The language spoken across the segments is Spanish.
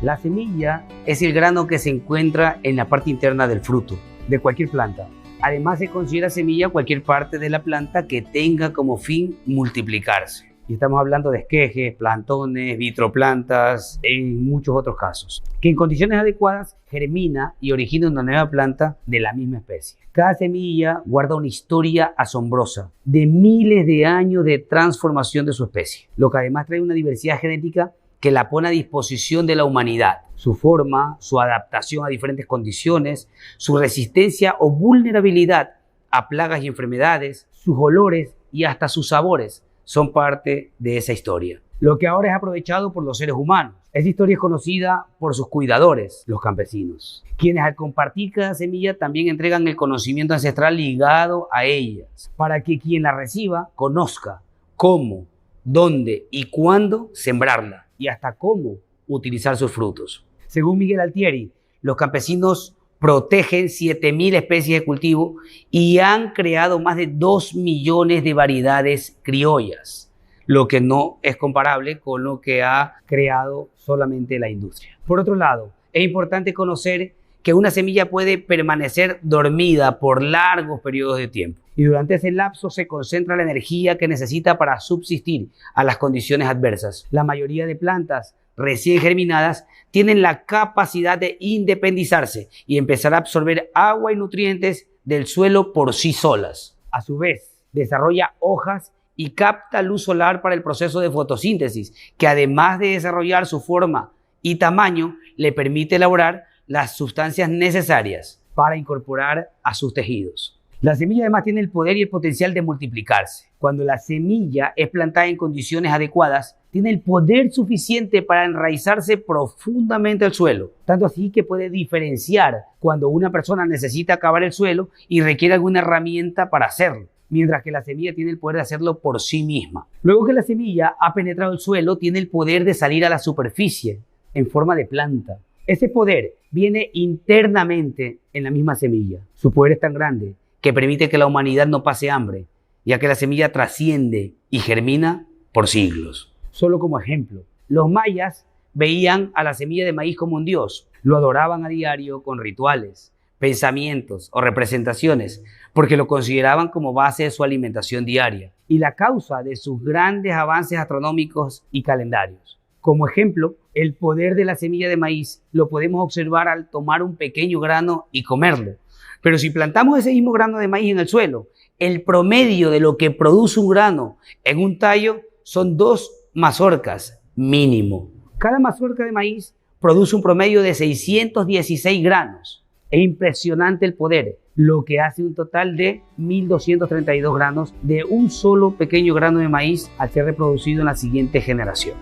La semilla es el grano que se encuentra en la parte interna del fruto de cualquier planta. Además, se considera semilla cualquier parte de la planta que tenga como fin multiplicarse. Y estamos hablando de esquejes, plantones, vitroplantas, en muchos otros casos, que en condiciones adecuadas germina y origina una nueva planta de la misma especie. Cada semilla guarda una historia asombrosa de miles de años de transformación de su especie, lo que además trae una diversidad genética que la pone a disposición de la humanidad. Su forma, su adaptación a diferentes condiciones, su resistencia o vulnerabilidad a plagas y enfermedades, sus olores y hasta sus sabores son parte de esa historia. Lo que ahora es aprovechado por los seres humanos. Esa historia es conocida por sus cuidadores, los campesinos, quienes al compartir cada semilla también entregan el conocimiento ancestral ligado a ellas, para que quien la reciba conozca cómo, dónde y cuándo sembrarla y hasta cómo utilizar sus frutos. Según Miguel Altieri, los campesinos protegen 7.000 especies de cultivo y han creado más de 2 millones de variedades criollas, lo que no es comparable con lo que ha creado solamente la industria. Por otro lado, es importante conocer que una semilla puede permanecer dormida por largos periodos de tiempo y durante ese lapso se concentra la energía que necesita para subsistir a las condiciones adversas. La mayoría de plantas recién germinadas tienen la capacidad de independizarse y empezar a absorber agua y nutrientes del suelo por sí solas. A su vez, desarrolla hojas y capta luz solar para el proceso de fotosíntesis, que además de desarrollar su forma y tamaño, le permite elaborar las sustancias necesarias para incorporar a sus tejidos. La semilla además tiene el poder y el potencial de multiplicarse. Cuando la semilla es plantada en condiciones adecuadas, tiene el poder suficiente para enraizarse profundamente al suelo, tanto así que puede diferenciar cuando una persona necesita cavar el suelo y requiere alguna herramienta para hacerlo, mientras que la semilla tiene el poder de hacerlo por sí misma. Luego que la semilla ha penetrado el suelo, tiene el poder de salir a la superficie en forma de planta. Ese poder viene internamente en la misma semilla. Su poder es tan grande que permite que la humanidad no pase hambre, ya que la semilla trasciende y germina por siglos. Solo como ejemplo, los mayas veían a la semilla de maíz como un dios. Lo adoraban a diario con rituales, pensamientos o representaciones, porque lo consideraban como base de su alimentación diaria y la causa de sus grandes avances astronómicos y calendarios. Como ejemplo, el poder de la semilla de maíz lo podemos observar al tomar un pequeño grano y comerlo. Pero si plantamos ese mismo grano de maíz en el suelo, el promedio de lo que produce un grano en un tallo son 2 mazorcas mínimo. Cada mazorca de maíz produce un promedio de 616 granos. Es impresionante el poder, lo que hace un total de 1.232 granos de un solo pequeño grano de maíz al ser reproducido en la siguiente generación.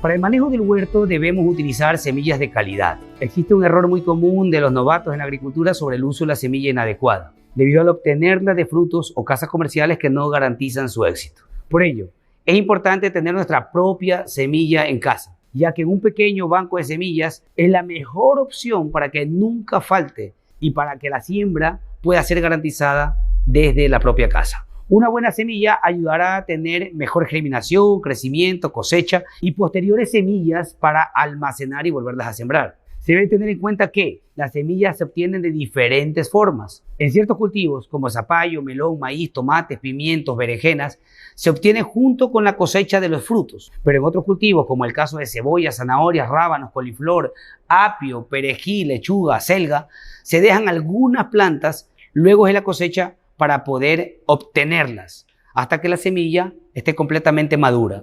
Para el manejo del huerto debemos utilizar semillas de calidad. Existe un error muy común de los novatos en la agricultura sobre el uso de la semilla inadecuada, debido al obtenerla de frutos o casas comerciales que no garantizan su éxito. Por ello, es importante tener nuestra propia semilla en casa, ya que un pequeño banco de semillas es la mejor opción para que nunca falte y para que la siembra pueda ser garantizada desde la propia casa. Una buena semilla ayudará a tener mejor germinación, crecimiento, cosecha y posteriores semillas para almacenar y volverlas a sembrar. Se debe tener en cuenta que las semillas se obtienen de diferentes formas. En ciertos cultivos como zapallo, melón, maíz, tomates, pimientos, berenjenas, se obtienen junto con la cosecha de los frutos. Pero en otros cultivos, como el caso de cebollas, zanahorias, rábanos, coliflor, apio, perejil, lechuga, selga, se dejan algunas plantas luego de la cosecha para poder obtenerlas hasta que la semilla esté completamente madura.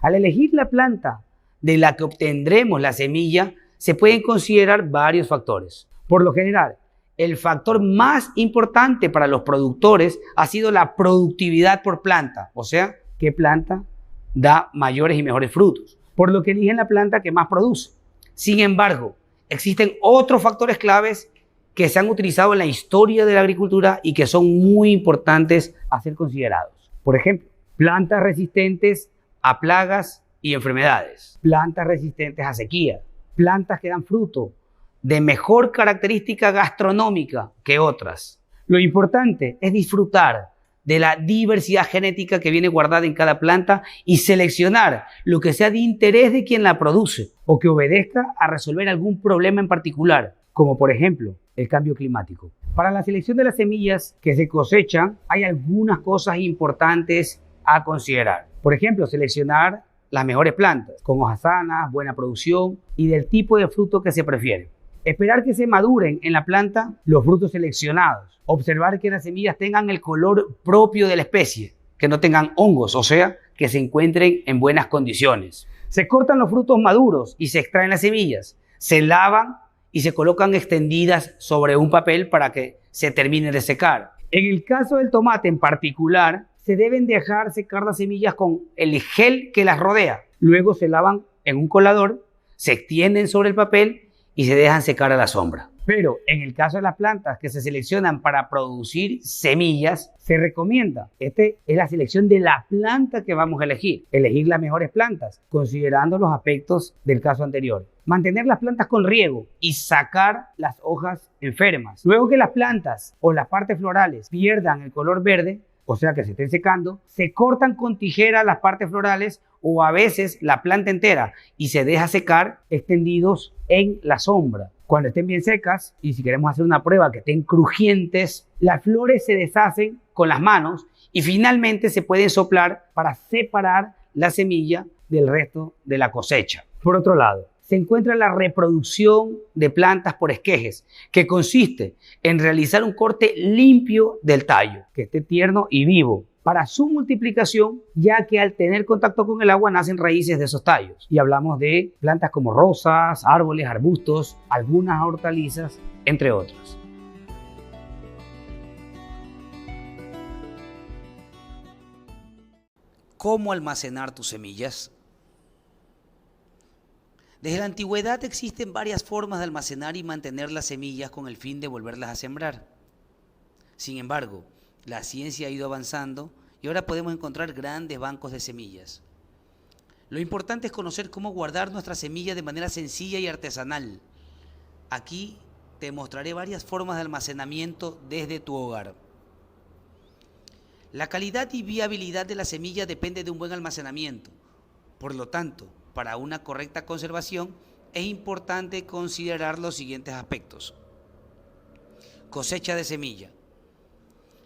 Al elegir la planta de la que obtendremos la semilla, se pueden considerar varios factores. Por lo general, el factor más importante para los productores ha sido la productividad por planta, o sea, qué planta da mayores y mejores frutos, por lo que eligen la planta que más produce. Sin embargo, existen otros factores claves que se han utilizado en la historia de la agricultura y que son muy importantes a ser considerados. Por ejemplo, plantas resistentes a plagas y enfermedades, plantas resistentes a sequía, plantas que dan fruto de mejor característica gastronómica que otras. Lo importante es disfrutar de la diversidad genética que viene guardada en cada planta y seleccionar lo que sea de interés de quien la produce o que obedezca a resolver algún problema en particular, como por ejemplo el cambio climático. Para la selección de las semillas que se cosechan hay algunas cosas importantes a considerar. Por ejemplo, seleccionar las mejores plantas con hojas sanas, buena producción y del tipo de fruto que se prefiere. Esperar que se maduren en la planta los frutos seleccionados. Observar que las semillas tengan el color propio de la especie, que no tengan hongos, o sea, que se encuentren en buenas condiciones. Se cortan los frutos maduros y se extraen las semillas. Se lavan y se colocan extendidas sobre un papel para que se termine de secar. En el caso del tomate en particular, se deben dejar secar las semillas con el gel que las rodea. Luego se lavan en un colador, se extienden sobre el papel y se dejan secar a la sombra. Pero en el caso de las plantas que se seleccionan para producir semillas, se recomienda, es la selección de la planta que vamos a elegir las mejores plantas, considerando los aspectos del caso anterior. Mantener las plantas con riego y sacar las hojas enfermas. Luego que las plantas o las partes florales pierdan el color verde, o sea que se estén secando, se cortan con tijera las partes florales o a veces la planta entera y se deja secar extendidos en la sombra. Cuando estén bien secas y si queremos hacer una prueba que estén crujientes, las flores se deshacen con las manos y finalmente se pueden soplar para separar la semilla del resto de la cosecha. Por otro lado, se encuentra la reproducción de plantas por esquejes, que consiste en realizar un corte limpio del tallo, que esté tierno y vivo, para su multiplicación, ya que al tener contacto con el agua nacen raíces de esos tallos. Y hablamos de plantas como rosas, árboles, arbustos, algunas hortalizas, entre otros. ¿Cómo almacenar tus semillas? Desde la antigüedad existen varias formas de almacenar y mantener las semillas con el fin de volverlas a sembrar. Sin embargo, la ciencia ha ido avanzando y ahora podemos encontrar grandes bancos de semillas. Lo importante es conocer cómo guardar nuestras semillas de manera sencilla y artesanal. Aquí te mostraré varias formas de almacenamiento desde tu hogar. La calidad y viabilidad de la semilla depende de un buen almacenamiento. Por lo tanto, para una correcta conservación es importante considerar los siguientes aspectos. Cosecha de semilla.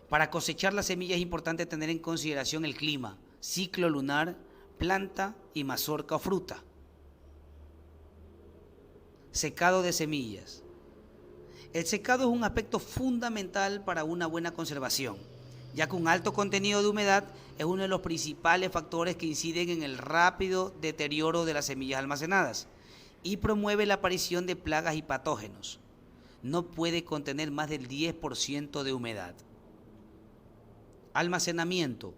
Para cosechar la semilla es importante tener en consideración el clima, ciclo lunar, planta y mazorca o fruta. Secado de semillas. El secado es un aspecto fundamental para una buena conservación, ya que un alto contenido de humedad es uno de los principales factores que inciden en el rápido deterioro de las semillas almacenadas y promueve la aparición de plagas y patógenos. No puede contener más del 10% de humedad. Almacenamiento.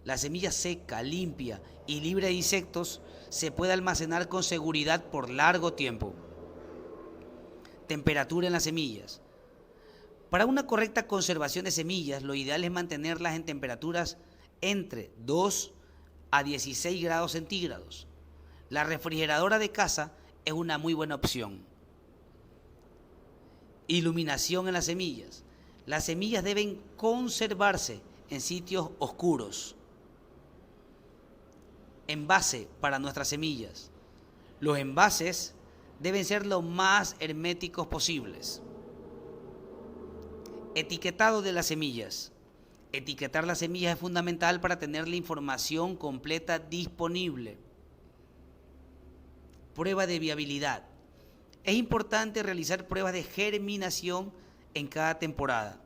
La semilla seca, limpia y libre de insectos se puede almacenar con seguridad por largo tiempo. Temperatura en las semillas. Para una correcta conservación de semillas, lo ideal es mantenerlas en temperaturas entre 2 a 16 grados centígrados. La refrigeradora de casa es una muy buena opción. Iluminación en las semillas. Las semillas deben conservarse en sitios oscuros. Envase para nuestras semillas. Los envases deben ser lo más herméticos posibles. Etiquetado de las semillas. Etiquetar las semillas es fundamental para tener la información completa disponible. Prueba de viabilidad. Es importante realizar pruebas de germinación en cada temporada.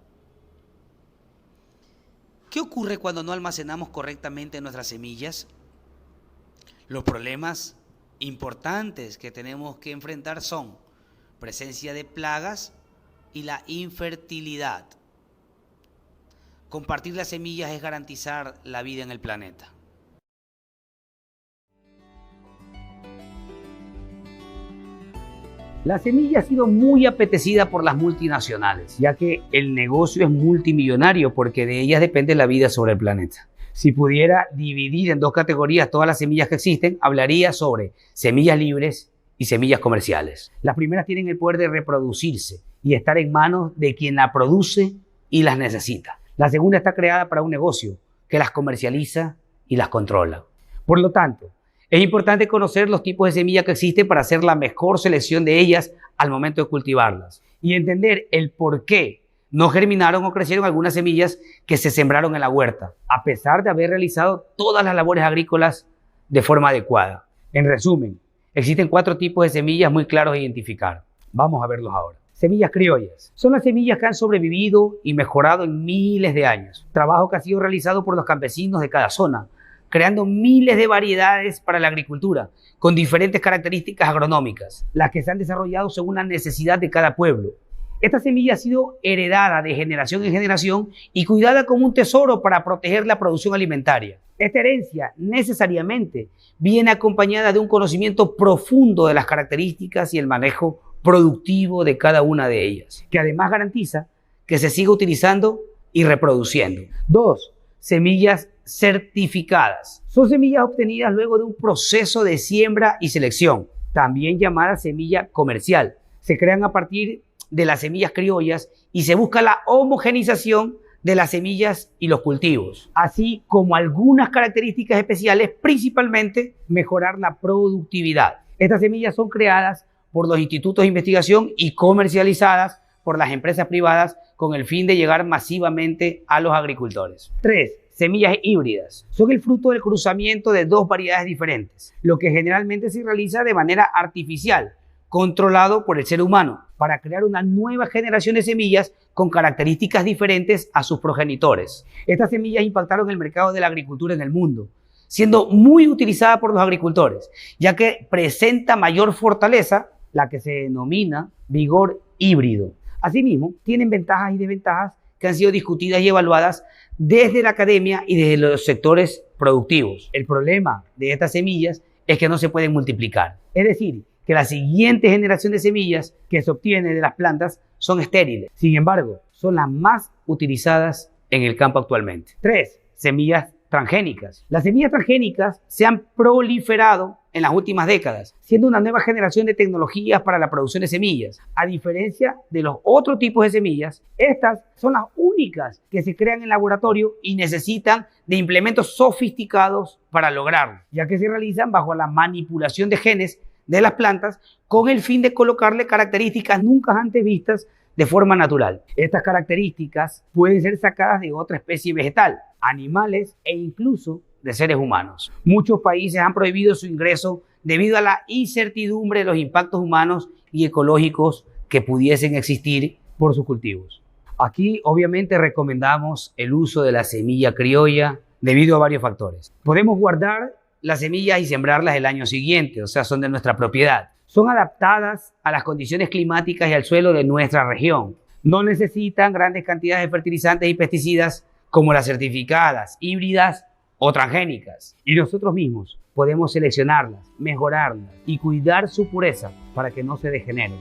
¿Qué ocurre cuando no almacenamos correctamente nuestras semillas? Los problemas importantes que tenemos que enfrentar son presencia de plagas y la infertilidad. Compartir las semillas es garantizar la vida en el planeta. La semilla ha sido muy apetecida por las multinacionales, ya que el negocio es multimillonario porque de ellas depende la vida sobre el planeta. Si pudiera dividir en dos categorías todas las semillas que existen, hablaría sobre semillas libres y semillas comerciales. Las primeras tienen el poder de reproducirse y estar en manos de quien la produce y las necesita. La segunda está creada para un negocio que las comercializa y las controla. Por lo tanto, es importante conocer los tipos de semillas que existen para hacer la mejor selección de ellas al momento de cultivarlas y entender el por qué no germinaron o crecieron algunas semillas que se sembraron en la huerta, a pesar de haber realizado todas las labores agrícolas de forma adecuada. En resumen, existen 4 tipos de semillas muy claros de identificar. Vamos a verlos ahora. Semillas criollas. Son las semillas que han sobrevivido y mejorado en miles de años. Trabajo que ha sido realizado por los campesinos de cada zona, creando miles de variedades para la agricultura, con diferentes características agronómicas, las que se han desarrollado según la necesidad de cada pueblo. Esta semilla ha sido heredada de generación en generación y cuidada como un tesoro para proteger la producción alimentaria. Esta herencia necesariamente viene acompañada de un conocimiento profundo de las características y el manejo productivo de cada una de ellas, que además garantiza que se siga utilizando y reproduciendo. 2. Semillas certificadas. Son semillas obtenidas luego de un proceso de siembra y selección, también llamada semilla comercial. Se crean a partir de las semillas criollas y se busca la homogenización de las semillas y los cultivos, así como algunas características especiales, principalmente mejorar la productividad. Estas semillas son creadas por los institutos de investigación y comercializadas por las empresas privadas con el fin de llegar masivamente a los agricultores. 3. Semillas híbridas. Son el fruto del cruzamiento de 2 variedades diferentes, lo que generalmente se realiza de manera artificial, controlado por el ser humano, para crear una nueva generación de semillas con características diferentes a sus progenitores. Estas semillas impactaron el mercado de la agricultura en el mundo, siendo muy utilizada por los agricultores, ya que presenta mayor fortaleza, la que se denomina vigor híbrido. Asimismo, tienen ventajas y desventajas que han sido discutidas y evaluadas desde la academia y desde los sectores productivos. El problema de estas semillas es que no se pueden multiplicar. Es decir, que la siguiente generación de semillas que se obtiene de las plantas son estériles. Sin embargo, son las más utilizadas en el campo actualmente. 3. Semillas transgénicas. Las semillas transgénicas se han proliferado en las últimas décadas, siendo una nueva generación de tecnologías para la producción de semillas. A diferencia de los otros tipos de semillas, estas son las únicas que se crean en laboratorio y necesitan de implementos sofisticados para lograrlo, ya que se realizan bajo la manipulación de genes de las plantas con el fin de colocarle características nunca antes vistas de forma natural. Estas características pueden ser sacadas de otra especie vegetal, animales e incluso de seres humanos. Muchos países han prohibido su ingreso debido a la incertidumbre de los impactos humanos y ecológicos que pudiesen existir por sus cultivos. Aquí obviamente recomendamos el uso de la semilla criolla debido a varios factores. Podemos guardar las semillas y sembrarlas el año siguiente, o sea, son de nuestra propiedad. Son adaptadas a las condiciones climáticas y al suelo de nuestra región. No necesitan grandes cantidades de fertilizantes y pesticidas como las certificadas, híbridas o transgénicas. Y nosotros mismos podemos seleccionarlas, mejorarlas y cuidar su pureza para que no se degeneren.